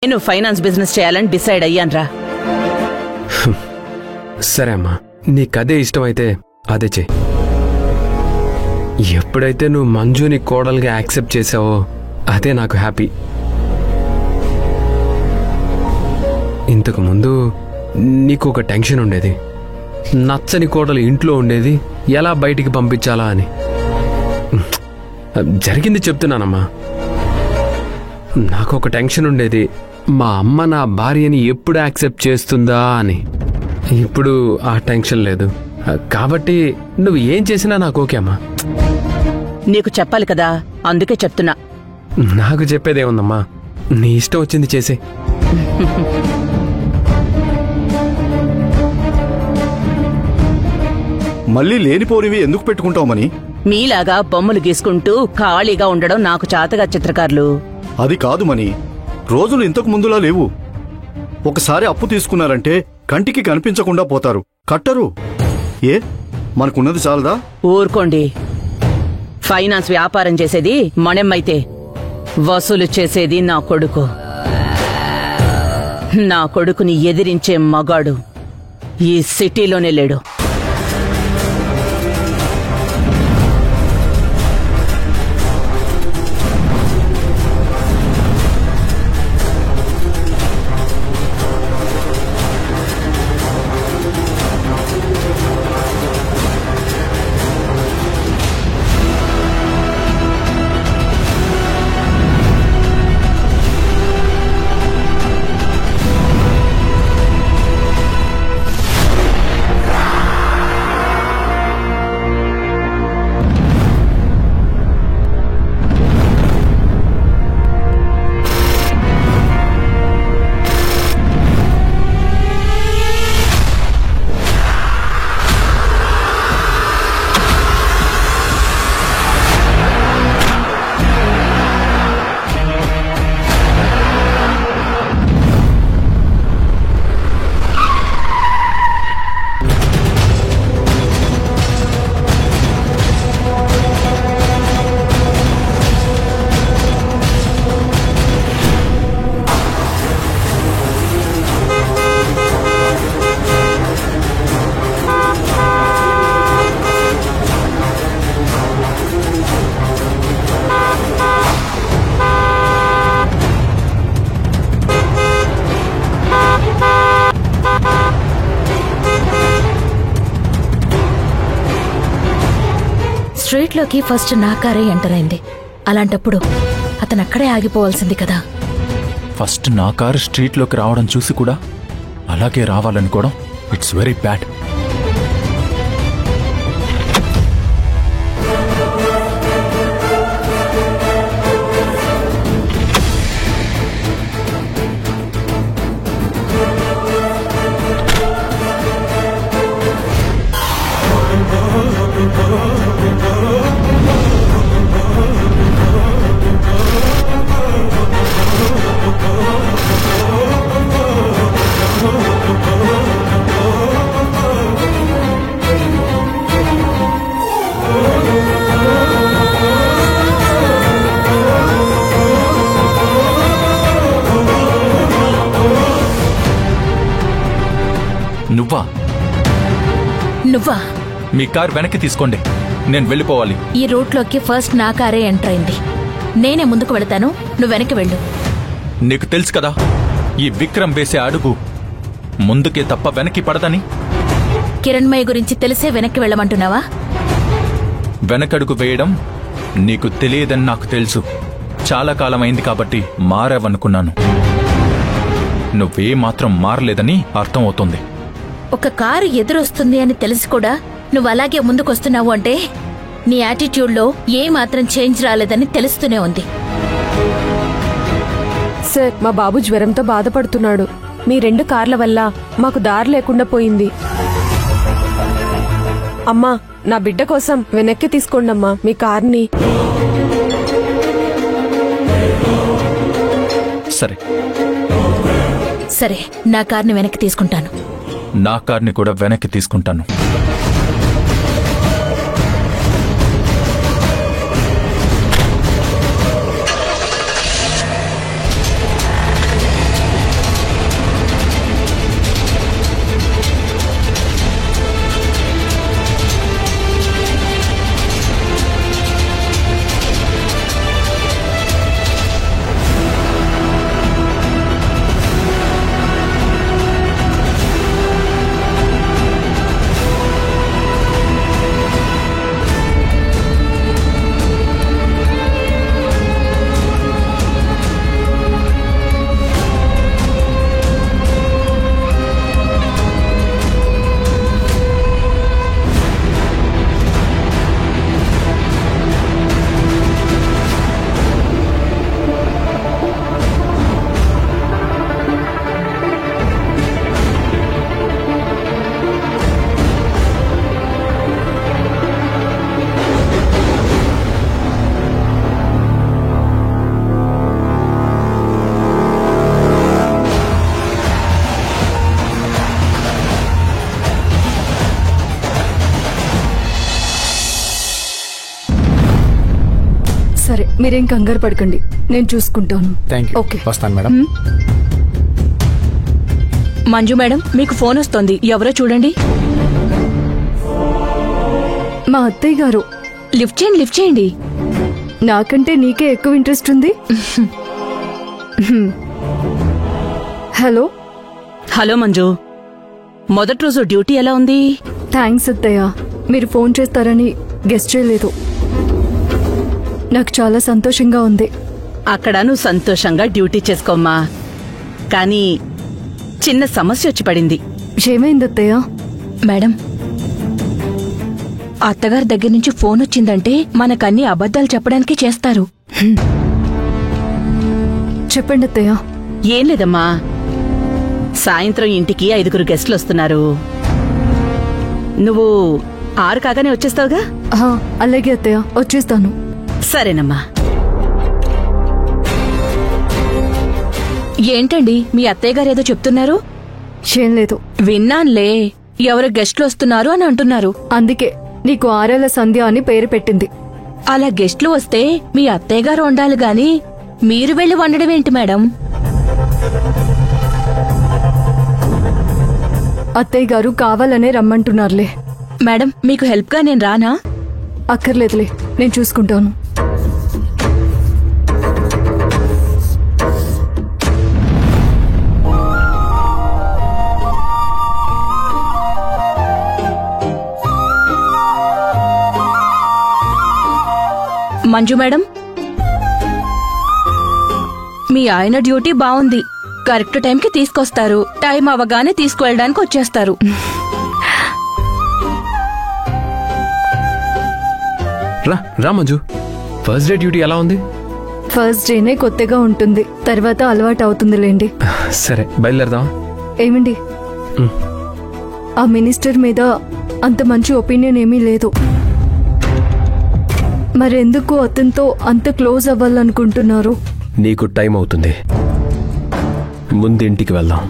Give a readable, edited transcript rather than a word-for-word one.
నేను finance business చేయాలని decide అయ్యాన్రా. సరే అమ్మా, నీకదే ఇష్టమైతే అదే చెయ్యి. ఎప్పుడైతే నువ్వు మంజుని కోడలుగా యాక్సెప్ట్ చేసావో అదే నాకు హ్యాపీ. ఇంతకు ముందు నీకు ఒక టెన్షన్ ఉండేది, నచ్చని కోడలు ఇంట్లో ఉండేది, ఎలా బయటికి పంపించాలా అని. జరిగింది చెప్తున్నానమ్మా. నాకు ఒక టెన్షన్ ఉండేది, మా అమ్మ నా భార్యని ఎప్పుడు యాక్సెప్ట్ చేస్తుందా అని. ఇప్పుడు ఆ టెన్షన్ లేదు కాబట్టి నువ్వు ఏం చేసినా నాకు ఓకే అమ్మా. నీకు చెప్పాలి కదా, అందుకే చెప్తున్నా. నాకు చెప్పేదేముందమ్మా, నీ ఇష్టం వచ్చింది చేసే. మళ్ళీ లేనిపోనివి ఎందుకు పెట్టుకుంటామని? మీలాగా బొమ్మలు గీసుకుంటూ ఖాళీగా ఉండడం నాకు చాతగా చిత్రకారులు. అది కాదు మని, రోజులు ఇంతకు ముందులా లేవు. ఒకసారి అప్పు తీసుకున్నారంటే కంటికి కనిపించకుండా పోతారు, కట్టరు. ఏ మనకున్నది చాలదా? ఊరుకోండి. ఫైనాన్స్ వ్యాపారం చేసేది మణెమ్మైతే వసూలు చేసేది నా కొడుకు. నా కొడుకుని ఎదిరించే మగాడు ఈ సిటీలోనే లేడు. స్ట్రీట్ లోకి ఫస్ట్ నా కారే ఎంటర్ అయింది. అలాంటప్పుడు అతను అక్కడే ఆగిపోవాల్సింది కదా. ఫస్ట్ నా కారు స్ట్రీట్ లోకి రావడం చూసి కూడా అలాగే రావాలనుకోవడం ఇట్స్ వెరీ బ్యాడ్. నువ్వా? మీ కార్ వెనక్కి తీసుకోండి, నేను వెళ్ళిపోవాలి. ఈ రూట్లోకి ఫస్ట్ నా కారే ఎంటర్ అయింది. నేనే ముందుకు వెళతాను, నువ్వు వెనక్కి వెళ్ళు. నీకు తెలుసు కదా ఈ విక్రమ్ వేసే అడుగు ముందుకే తప్ప వెనక్కి పడదని. కిరణ్మయ్య గురించి తెలిసే వెనక్కి వెళ్ళమంటున్నావా? వెనకడుగు వేయడం నీకు తెలియదని నాకు తెలుసు. చాలా కాలమైంది కాబట్టి మారావనుకున్నాను. నువ్వే మాత్రం మారలేదని అర్థం అవుతుంది. ఒక కారు ఎదురొస్తుంది అని తెలిసి కూడా నువ్వు అలాగే ముందుకొస్తున్నావు అంటే నీ యాటిట్యూడ్లో ఏ మాత్రం చేంజ్ రాలేదని తెలుస్తూనే ఉంది. సార్, మా బాబు జ్వరంతో బాధపడుతున్నాడు. మీ 2 కార్ల వల్ల మాకు దారి లేకుండా పోయింది. అమ్మా, నా బిడ్డ కోసం వెనక్కి తీసుకోండమ్మా మీ కార్ని. సరే సరే, నా కార్ని వెనక్కి తీసుకుంటాను. నా కార్ని కూడా వెనక్కి తీసుకుంటాను. మీరేం కంగారు పడకండి, నేను చూసుకుంటాను. Thank you. ఓకే. వస్తాను మేడం. మంజు మేడం, మీకు ఫోన్ వస్తోంది, ఎవరో చూడండి. మా అత్తయ్య గారు. లిఫ్ట్ చేయండి, లిఫ్ట్ చేయండి. నాకంటే నీకే ఎక్కువ ఇంట్రెస్ట్ ఉంది. హలో. హలో మంజు, మొదటి రోజు డ్యూటీ ఎలా ఉంది? థ్యాంక్స్ అత్తయ్య, మీరు ఫోన్ చేస్తారని గెస్ట్ చేయలేదు. నాకు చాలా సంతోషంగా ఉంది. అక్కడ నువ్వు సంతోషంగా డ్యూటీ చేసుకోమ్మా. కానీ చిన్న సమస్య వచ్చి పడింది. ఏమైంది అత్తయ్య? మేడం, అత్తగారి దగ్గర నుంచి ఫోన్ వచ్చిందంటే మనకన్ని అబద్ధాలు చెప్పడానికి చేస్తారు. చెప్పండి అత్తయ్య. ఏం లేదమ్మా, సాయంత్రం ఇంటికి 5 గెస్టులు వస్తున్నారు. నువ్వు 6 కాగానే వచ్చేస్తావుగా? అలాగే అత్తయ్య, వచ్చేస్తాను. సరేనమ్మా. ఏంటండి మీ అత్తయ్య గారు ఏదో చెప్తున్నారు? ఏం లేదు. విన్నాన్లే, ఎవరు గెస్ట్లు వస్తున్నారు అని అంటున్నారు. అందుకే నీకు 6 సంధ్య అని పేరు పెట్టింది. అలా గెస్ట్లు వస్తే మీ అత్తయ్య గారు వండాలి గాని మీరు వెళ్లి వండడం ఏంటి మేడం? అత్తయ్య గారు కావాలనే రమ్మంటున్నారులే. మేడం, మీకు హెల్ప్ గా నేను రానా? అక్కర్లేదులే, నేను చూసుకుంటాను. మంజు మేడం, మీ ఆయన డ్యూటీ బాగుంది. కరెక్ట్ టైంకి తీసుకొస్తారు, టైం అవగానే తీసుకువెళ్ళడానికి వచ్చేస్తారు. రా మంజు, ఫస్ట్ డే డ్యూటీ ఎలా ఉంది? ఫస్ట్ డేనే కొత్తగా ఉంటుంది, తర్వాత అలవాటు అవుతుందిలేండి. సరే, బయలుదేరదాం. ఏమండి, ఆ మినిస్టర్ మీద అంత మంచి ఒపీనియన్ ఏమీ లేదు. మరెందుకు అతనితో అంత క్లోజ్ అవ్వాలనుకుంటున్నారు? నీకు టైం అవుతుంది, ముందు ఇంటికి వెళ్దాం.